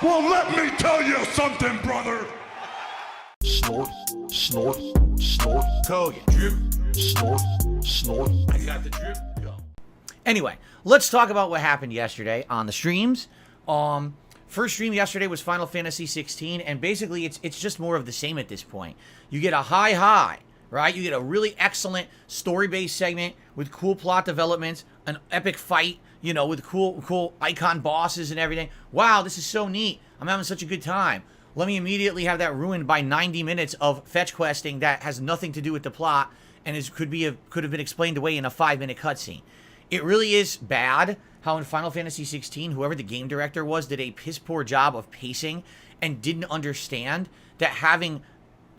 Well, let me tell you something, brother. Snort, snort, snort. Kogan. Drip, snort, snort. I got the drip. Go. Anyway, let's talk about what happened yesterday on the streams. First stream yesterday was Final Fantasy 16, and basically it's just more of the same at this point. You get a high, right? You get a really excellent story-based segment with cool plot developments, an epic fight, you know, with cool icon bosses and everything. Wow, this is so neat. I'm having such a good time. Let me immediately have that ruined by 90 minutes of fetch questing that has nothing to do with the plot and could have been explained away in a 5-minute cutscene. It really is bad how in Final Fantasy 16, whoever the game director was did a piss poor job of pacing and didn't understand that having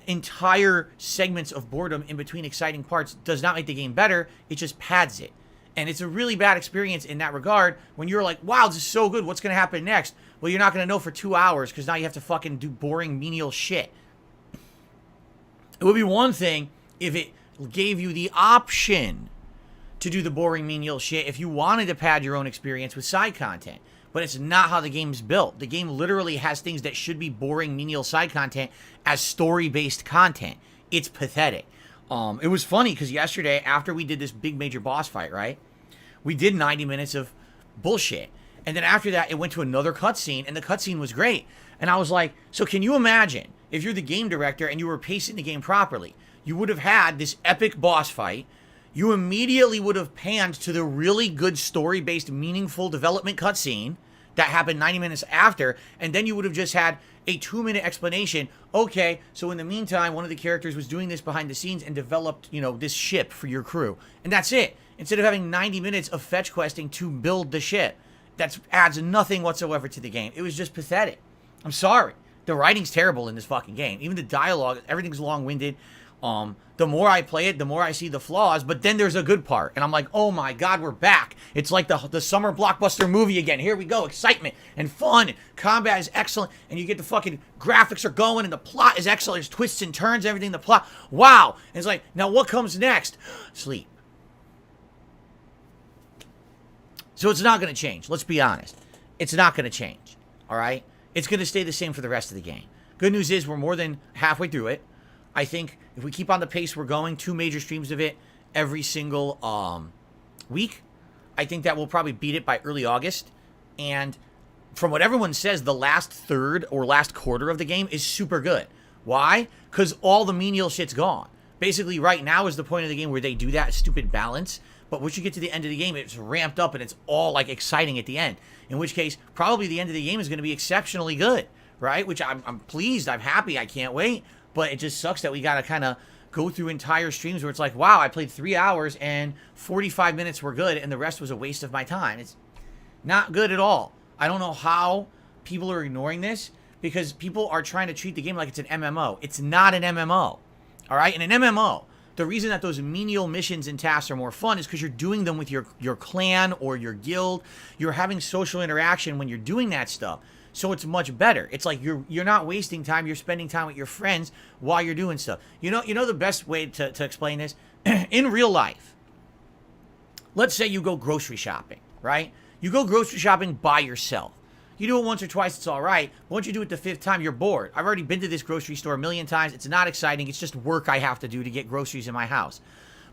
entire segments of boredom in between exciting parts does not make the game better. It just pads it. And it's a really bad experience in that regard when you're like, wow, this is so good. What's going to happen next? Well, you're not going to know for 2 hours because now you have to fucking do boring, menial shit. It would be one thing if it gave you the option to do the boring, menial shit if you wanted to pad your own experience with side content. But it's not how the game's built. The game literally has things that should be boring, menial side content as story-based content. It's pathetic. It was funny because yesterday, after we did this big major boss fight, right? We did 90 minutes of bullshit. And then after that, it went to another cutscene, and the cutscene was great. And I was like, so can you imagine if you're the game director and you were pacing the game properly? You would have had this epic boss fight. You immediately would have panned to the really good story-based, meaningful development cutscene that happened 90 minutes after, and then you would have just had a 2-minute explanation. Okay, so in the meantime, one of the characters was doing this behind the scenes and developed, you know, this ship for your crew. And that's it. Instead of having 90 minutes of fetch questing to build the ship. That adds nothing whatsoever to the game. It was just pathetic. I'm sorry. The writing's terrible in this fucking game. Even the dialogue, everything's long-winded. The more I play it, the more I see the flaws, but then there's a good part. And I'm like, oh my God, we're back. It's like the summer blockbuster movie again. Here we go. Excitement and fun. And combat is excellent. And you get the fucking graphics are going and the plot is excellent. There's twists and turns, everything, the plot. Wow. And it's like, now what comes next? Sleep. So it's not going to change. Let's be honest. It's not going to change. All right? It's going to stay the same for the rest of the game. Good news is we're more than halfway through it. I think if we keep on the pace we're going, 2 major streams of it every single week, I think that we'll probably beat it by early August. And from what everyone says, the last third or last quarter of the game is super good. Why? Because all the menial shit's gone. Basically, right now is the point of the game where they do that stupid balance. But once you get to the end of the game, it's ramped up and it's all like exciting at the end. In which case, probably the end of the game is going to be exceptionally good, right? Which I'm pleased, I'm happy, I can't wait. But it just sucks that we got to kind of go through entire streams where it's like, wow, I played 3 hours and 45 minutes were good and the rest was a waste of my time. It's not good at all. I don't know how people are ignoring this because people are trying to treat the game like it's an MMO. It's not an MMO, all right? In an MMO, the reason that those menial missions and tasks are more fun is because you're doing them with your clan or your guild. You're having social interaction when you're doing that stuff. So it's much better. It's like you're not wasting time. You're spending time with your friends while you're doing stuff. You know the best way to explain this? In real life, let's say you go grocery shopping, right? You go grocery shopping by yourself. You do it once or twice, it's all right. But once you do it the 5th time, you're bored. I've already been to this grocery store a million times. It's not exciting. It's just work I have to do to get groceries in my house.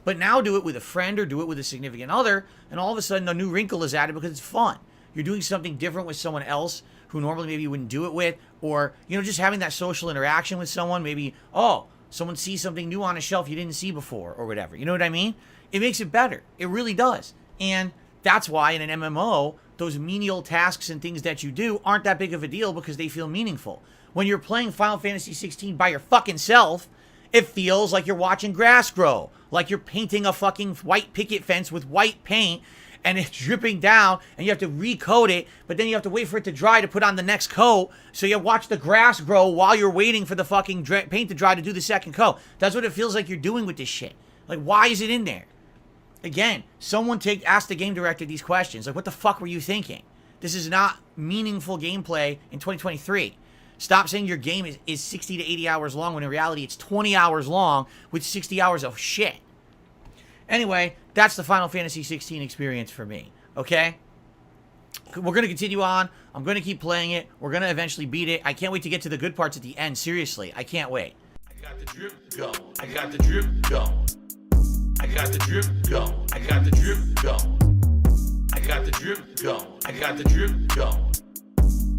But now do it with a friend or do it with a significant other, and all of a sudden a new wrinkle is added because it's fun. You're doing something different with someone else who normally maybe you wouldn't do it with, or, you know, just having that social interaction with someone. Maybe, oh, someone sees something new on a shelf you didn't see before or whatever. You know what I mean? It makes it better. It really does. And that's why in an MMO, those menial tasks and things that you do aren't that big of a deal because they feel meaningful. When you're playing Final Fantasy 16 by your fucking self, it feels like you're watching grass grow, like you're painting a fucking white picket fence with white paint and it's dripping down and you have to recoat it, but then you have to wait for it to dry to put on the next coat. So you watch the grass grow while you're waiting for the fucking paint to dry to do the second coat. That's what it feels like you're doing with this shit. Like, why is it in there? Again, someone ask the game director these questions. Like, what the fuck were you thinking? This is not meaningful gameplay in 2023. Stop saying your game is 60 to 80 hours long when in reality it's 20 hours long with 60 hours of shit. Anyway, that's the Final Fantasy 16 experience for me, okay? We're going to continue on. I'm going to keep playing it. We're going to eventually beat it. I can't wait to get to the good parts at the end. Seriously, I can't wait. I got the drip go. I got the drip go. I got the drip go. I got the drip go. I got the drip go. I got the drip go.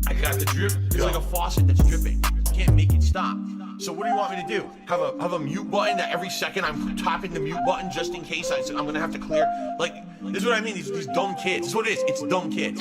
I got the drip go. It's like a faucet that's dripping. You can't make it stop. So what do you want me to do? Have a mute button that every second I'm tapping the mute button just in case I'm gonna have to clear? Like, this is what I mean. These dumb kids. This is what it is. It's dumb kids.